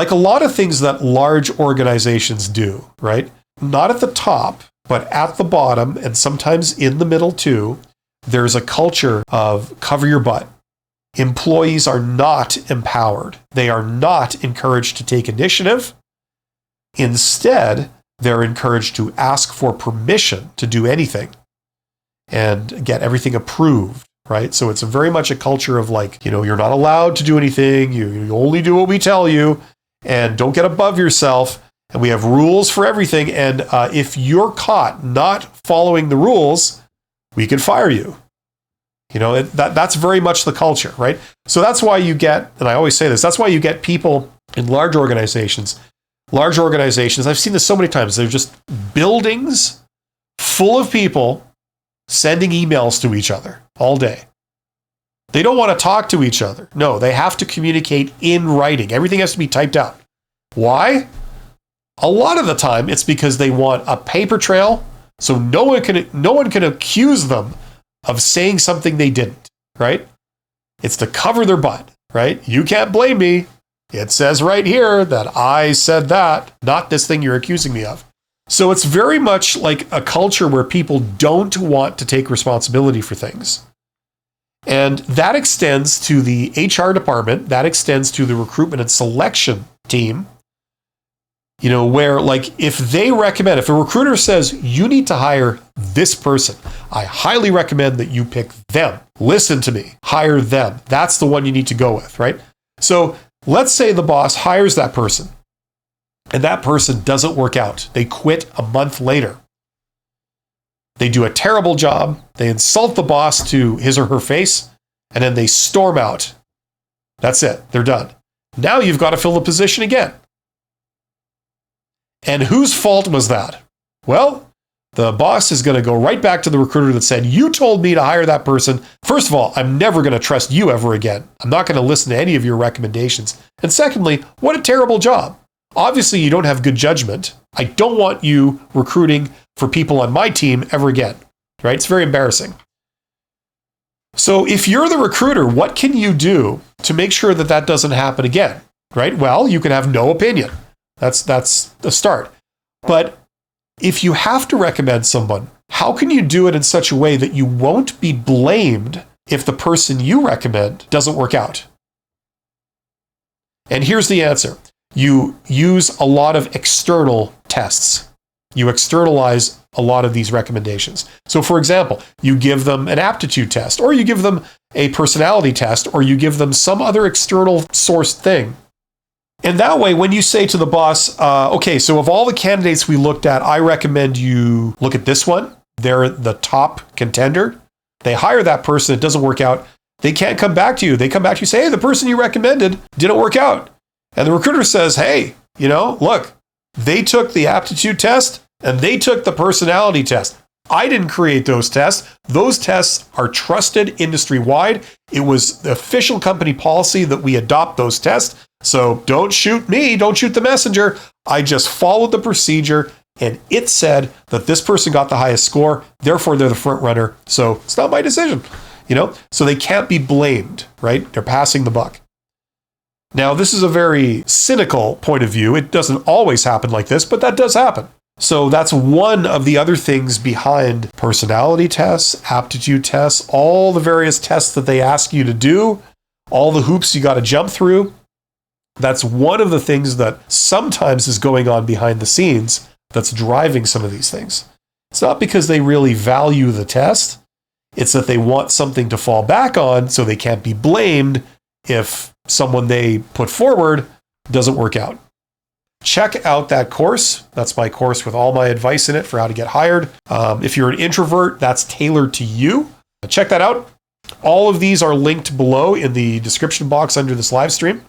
like a lot of things that large organizations do, right? Not at the top, but at the bottom and sometimes in the middle too, there's a culture of cover your butt. Employees are not empowered. They are not encouraged to take initiative. Instead, they're encouraged to ask for permission to do anything and get everything approved, right? So it's very much a culture of like, you're not allowed to do anything. You only do what we tell you, and don't get above yourself. And we have rules for everything. And if you're caught not following the rules, we can fire you. That's very much the culture, right? So that's why you get, and I always say this, that's why you get people in large organizations. Large organizations, I've seen this so many times, they're just buildings full of people sending emails to each other all day. They don't want to talk to each other. No, they have to communicate in writing. Everything has to be typed out. Why? A lot of the time, it's because they want a paper trail, so no one can accuse them of saying something they didn't, right? It's to cover their butt, right? You can't blame me. It says right here that I said that, not this thing you're accusing me of. So it's very much like a culture where people don't want to take responsibility for things. And that extends to the HR department, that extends to the recruitment and selection team, where like if a recruiter says you need to hire this person, I highly recommend that you pick them. Listen to me, hire them. That's the one you need to go with, right? So let's say the boss hires that person and that person doesn't work out. They quit a month later. They do a terrible job. They insult the boss to his or her face, and then they storm out. That's it. They're done. Now you've got to fill the position again. And whose fault was that? Well, the boss is going to go right back to the recruiter that said, you told me to hire that person. First of all, I'm never going to trust you ever again. I'm not going to listen to any of your recommendations. And secondly, what a terrible job. Obviously, you don't have good judgment. I don't want you recruiting for people on my team ever again, right? It's very embarrassing. So if you're the recruiter, what can you do to make sure that that doesn't happen again, right? Well, you can have no opinion. That's the start. But if you have to recommend someone, how can you do it in such a way that you won't be blamed if the person you recommend doesn't work out? And here's the answer. You use a lot of external tests. You externalize a lot of these recommendations. So for example, you give them an aptitude test, or you give them a personality test, or you give them some other external sourced thing. And that way, when you say to the boss, okay, so of all the candidates we looked at, I recommend you look at this one. They're the top contender. They hire that person. It doesn't work out. They can't come back to you. They come back to you and say, hey, the person you recommended didn't work out. And the recruiter says, hey, look, they took the aptitude test and they took the personality test. I didn't create those tests. Those tests are trusted industry-wide. It was the official company policy that we adopt those tests. So don't shoot me. Don't shoot the messenger. I just followed the procedure, and it said that this person got the highest score. Therefore, they're the front runner. So it's not my decision, So they can't be blamed, right? They're passing the buck. Now, this is a very cynical point of view. It doesn't always happen like this, but that does happen. So that's one of the other things behind personality tests, aptitude tests, all the various tests that they ask you to do, all the hoops you got to jump through. That's one of the things that sometimes is going on behind the scenes that's driving some of these things. It's not because they really value the test. It's that they want something to fall back on so they can't be blamed if someone they put forward doesn't work out. Check out that course. That's my course with all my advice in it for how to get hired. If you're an introvert, that's tailored to you. Check that out. All of these are linked below in the description box under this live stream.